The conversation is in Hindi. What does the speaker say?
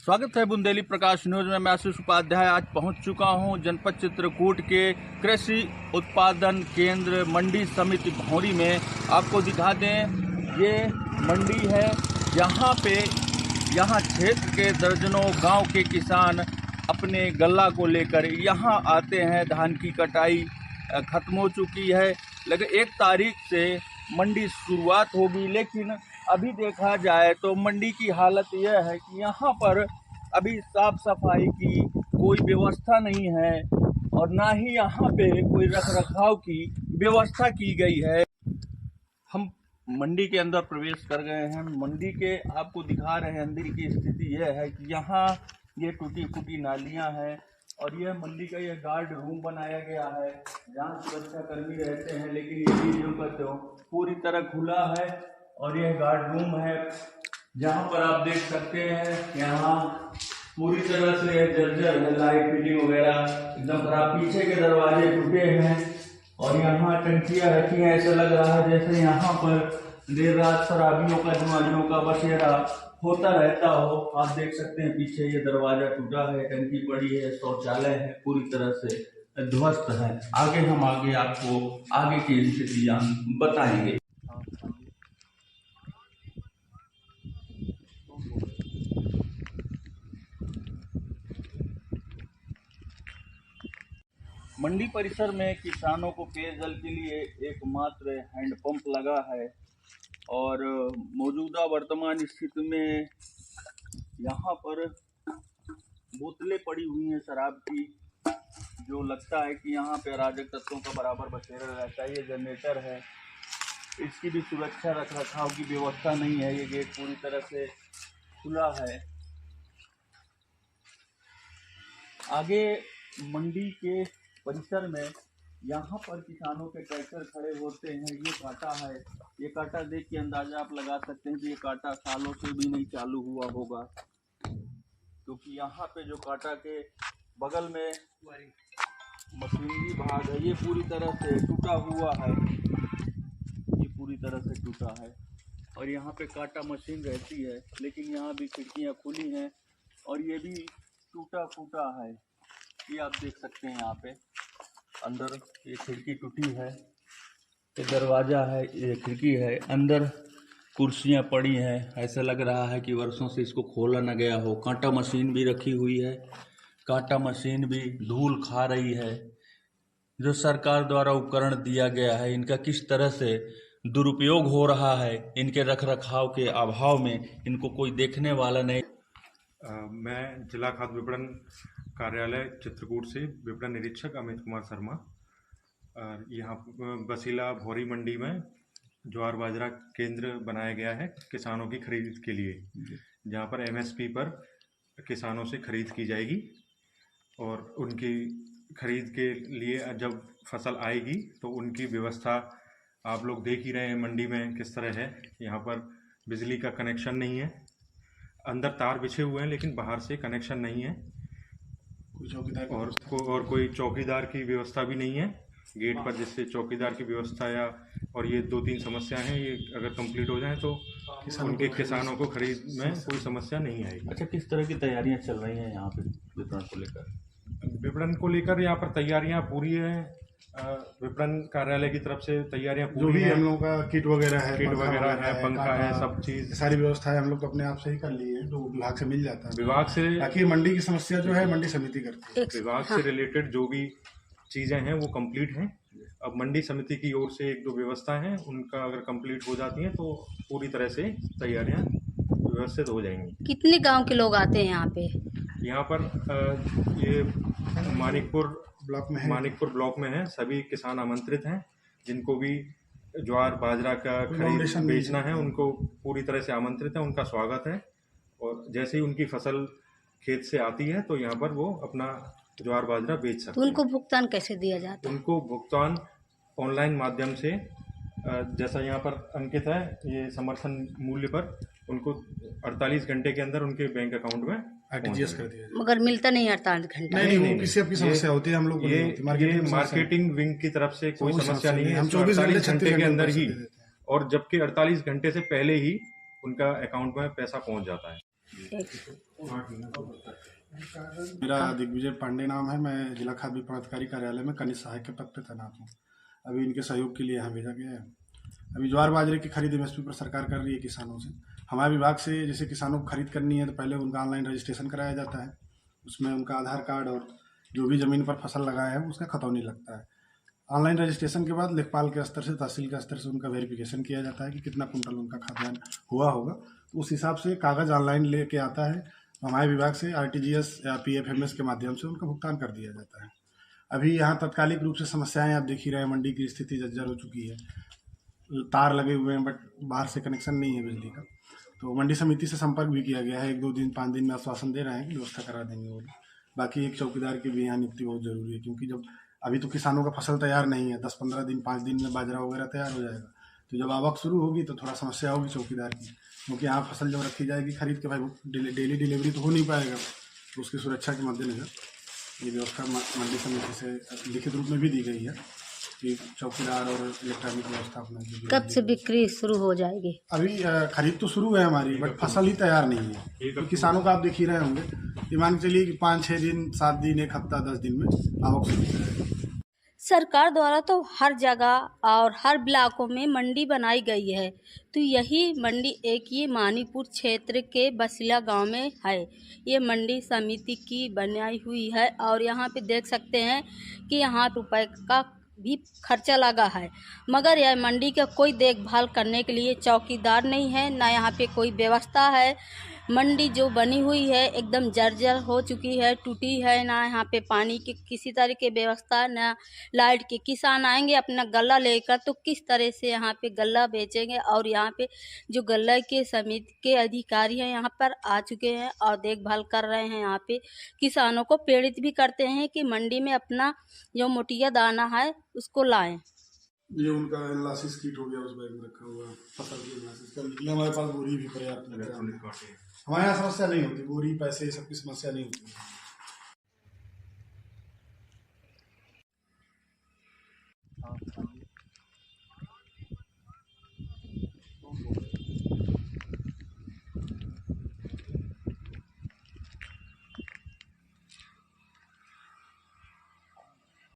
स्वागत है बुंदेली प्रकाश न्यूज में। मैं आशीष उपाध्याय आज पहुंच चुका हूं जनपद चित्रकूट के कृषि उत्पादन केंद्र मंडी समिति भौरी में। आपको दिखा दें, ये मंडी है। यहाँ क्षेत्र के दर्जनों गांव के किसान अपने गल्ला को लेकर यहाँ आते हैं। धान की कटाई खत्म हो चुकी है, लेकिन 1 तारीख से मंडी शुरुआत होगी। लेकिन अभी देखा जाए तो मंडी की हालत यह है कि यहाँ पर अभी साफ सफाई की कोई व्यवस्था नहीं है और ना ही यहाँ पे कोई रखरखाव की व्यवस्था की गई है। हम मंडी के अंदर प्रवेश कर गए हैं। मंडी के आपको दिखा रहे हैं अंदर की स्थिति यह है कि यहाँ ये टूटी फूटी नालियाँ हैं और यह मंडी का यह गार्ड रूम बनाया गया है जहाँ सुरक्षा कर्मी रहते हैं, लेकिन ये भी जो कहते हो पूरी तरह खुला है। और यह गार्ड रूम है जहाँ पर आप देख सकते हैं यहाँ पूरी तरह से जर्जर है, लाइट फिटिंग वगैरह एकदम खराब। पीछे के दरवाजे टूटे हैं और यहाँ टंकियाँ रखी हैं। ऐसा लग रहा है जैसे यहाँ पर देर रात शराबियों का जुआरियों का बसेरा होता रहता हो। आप देख सकते हैं पीछे ये दरवाजा टूटा है, टंकी पड़ी है, शौचालय है पूरी तरह से ध्वस्त है। हम आपको आगे की स्थितियाँ बताएंगे। मंडी परिसर में किसानों को पेयजल के लिए एकमात्र हैंडपंप लगा है और मौजूदा वर्तमान स्थिति में यहाँ पर बोतलें पड़ी हुई हैं शराब की, जो लगता है कि यहाँ पे अराजक तत्वों का बराबर बसेरा रहता है। ये जनरेटर है, इसकी भी सुरक्षा रखरखाव की व्यवस्था नहीं है। ये गेट पूरी तरह से खुला है। आगे मंडी के परिसर में यहाँ पर किसानों के ट्रैक्टर खड़े होते हैं। ये कांटा है, ये कांटा देख के अंदाजा आप लगा सकते हैं कि ये कांटा सालों से भी नहीं चालू हुआ होगा, क्योंकि यहाँ पे जो कांटा के बगल में मशीनरी भाग है ये पूरी तरह से टूटा हुआ है। ये पूरी तरह से टूटा है और यहाँ पे कांटा मशीन रहती है, लेकिन यहाँ भी खिड़कियाँ खुली हैं और ये भी टूटा फूटा है। ये आप देख सकते हैं यहाँ पे अंदर ये खिड़की टूटी है, ये दरवाज़ा है, ये खिड़की है, अंदर कुर्सियाँ पड़ी हैं। ऐसा लग रहा है कि वर्षों से इसको खोला न गया हो। कांटा मशीन भी रखी हुई है, कांटा मशीन भी धूल खा रही है। जो सरकार द्वारा उपकरण दिया गया है इनका किस तरह से दुरुपयोग हो रहा है, इनके रखरखाव के अभाव में इनको कोई देखने वाला नहीं। मैं जिला खाद्य विपणन कार्यालय चित्रकूट से विपणन निरीक्षक अमित कुमार शर्मा। यहाँ बसीला भौरी मंडी में ज्वार बाजरा केंद्र बनाया गया है किसानों की खरीद के लिए, जहाँ पर MSP पर किसानों से खरीद की जाएगी और उनकी खरीद के लिए जब फसल आएगी तो उनकी व्यवस्था आप लोग देख ही रहे हैं मंडी में किस तरह है। यहाँ पर बिजली का कनेक्शन नहीं है, अंदर तार बिछे हुए हैं लेकिन बाहर से कनेक्शन नहीं है। और कोई चौकीदार की व्यवस्था भी नहीं है गेट पर, जिससे चौकीदार की व्यवस्था या और ये 2-3 समस्याएं हैं, ये अगर कंप्लीट हो जाएं तो उनके किसानों को खरीद में कोई समस्या नहीं आएगी। अच्छा, किस तरह की तैयारियां चल रही हैं यहाँ पे विपणन को लेकर? विपणन को लेकर यहाँ पर तैयारियां पूरी हैं। विपणन कार्यालय की तरफ से तैयारियां पूरी हैं। हम लोगों का किट वगैरह है, पंखा है, सब चीज सारी व्यवस्थाएं हम लोग अपने आप से ही कर ली है, जो विभाग से मिल जाता है। विभाग से बाकी मंडी की समस्या जो है मंडी समिति करती है। विभाग से रिलेटेड जो भी चीजें हैं वो कंप्लीट हैं। अब मंडी समिति की ओर से 1-2 व्यवस्था है, उनका अगर कंप्लीट हो जाती हैं तो पूरी तरह से तैयारियां व्यवस्थित हो जाएंगी। कितने गांव के लोग आते हैं यहाँ पे? यहाँ पर ये मानिकपुर ब्लॉक में है। सभी किसान आमंत्रित हैं, जिनको भी ज्वार बाजरा का खरीद बेचना है उनको पूरी तरह से आमंत्रित है। उनका स्वागत है और जैसे ही उनकी फसल खेत से आती है तो यहाँ पर वो अपना ज्वार बाजरा बेच सकते हैं। उनको भुगतान कैसे दिया जाता है? उनको भुगतान ऑनलाइन माध्यम से, जैसा यहाँ पर अंकित है, ये समर्थन मूल्य पर उनको 48 घंटे के अंदर उनके बैंक अकाउंट में RTGS कर दिया। मगर मिलता नहीं 48 घंटे? नहीं, किसी आपकी समस्या होती है हम लोग ये मार्केटिंग विंग की तरफ से कोई समस्या नहीं है। हम 24 घंटे के अंदर ही, और जबकि 48 घंटे से पहले ही उनका अकाउंट में पैसा पहुंच जाता है। मेरा दिग्विजय पांडे नाम है। मैं जिला खाद्य पदाधिकारी कार्यालय में कनिष्ठ सहायक के पद पर तैनात हूँ। अभी इनके सहयोग के लिए यहाँ भेजा गया है। अभी ज्वार बाजरे की खरीद एमएसपी पर सरकार कर रही है किसानों से। हमारे विभाग से जैसे किसानों को खरीद करनी है तो पहले उनका ऑनलाइन रजिस्ट्रेशन कराया जाता है। उसमें उनका आधार कार्ड और जो भी ज़मीन पर फसल लगाया है उसका खतौनी लगता है। ऑनलाइन रजिस्ट्रेशन के बाद लेखपाल के स्तर से, तहसील के स्तर से उनका वेरिफिकेशन किया जाता है कि कितना कुंटल उनका खाद्यान्न हुआ होगा। तो उस हिसाब से कागज़ ऑनलाइन लेके आता है। हमारे विभाग से आरटीजीएस या पीएफएमएस के माध्यम से उनका भुगतान कर दिया जाता है। अभी यहाँ तात्कालिक रूप से समस्याएं आप देख ही रहे हैं। मंडी की स्थिति जर्जर हो चुकी है। तार लगे हुए हैं बट बाहर से कनेक्शन नहीं है बिजली का। तो मंडी समिति से संपर्क भी किया गया है। 1-2 दिन 5 दिन में आश्वासन दे रहे हैं कि व्यवस्था करा देंगे वो। बाकी एक चौकीदार की भी यहाँ नियुक्ति बहुत ज़रूरी है, क्योंकि जब अभी तो किसानों का फसल तैयार नहीं है। 10-15 दिन 5 दिन में बाजरा वगैरह तैयार हो जाएगा। तो जब आवक शुरू होगी तो थोड़ा समस्या होगी चौकीदार की, क्योंकि यहाँ फसल जब रखी जाएगी खरीद के, भाई डेली डिलीवरी तो हो नहीं पाएगा। तो उसकी सुरक्षा के मद्देनजर ये व्यवस्था मंडी समिति से लिखित रूप में भी दी गई है कि चौकीदार और इलेक्ट्रॉनिक व्यवस्था अपना। कब से बिक्री शुरू हो जाएगी? अभी खरीद तो शुरू है हमारी, बट फसल ही तैयार नहीं है। तो किसानों का आप देख ही रहे होंगे कि मान के चलिए कि 5-6 दिन, 7 दिन, 1 हफ्ता, 10 दिन में आवक शुरू हो जाएगी। सरकार द्वारा तो हर जगह और हर ब्लॉकों में मंडी बनाई गई है। तो यही मंडी एक ये मानीपुर क्षेत्र के बसिला गांव में है। ये मंडी समिति की बनाई हुई है और यहाँ पे देख सकते हैं कि यहाँ रुपए का भी खर्चा लगा है, मगर यह मंडी का कोई देखभाल करने के लिए चौकीदार नहीं है, ना यहाँ पे कोई व्यवस्था है। मंडी जो बनी हुई है एकदम जर्जर हो चुकी है, टूटी है। ना यहाँ पे पानी की किसी तरह की व्यवस्था, ना लाइट के। किसान आएंगे अपना गल्ला लेकर तो किस तरह से यहाँ पे गल्ला बेचेंगे। और यहाँ पे जो गल्ला के समिति के अधिकारी हैं यहाँ पर आ चुके हैं और देखभाल कर रहे हैं। यहाँ पे किसानों को प्रेरित भी करते हैं कि मंडी में अपना जो मोटिया दाना है उसको लाएं। ये उनका एनालिसिस किट हो गया, उस बैग में रखा हुआ फसल की एनालिसिस कर लिए। हमारे पास बोरी भी पर्याप्त है। हमारे यहाँ समस्या नहीं होती, बोरी पैसे सब की समस्या नहीं होती।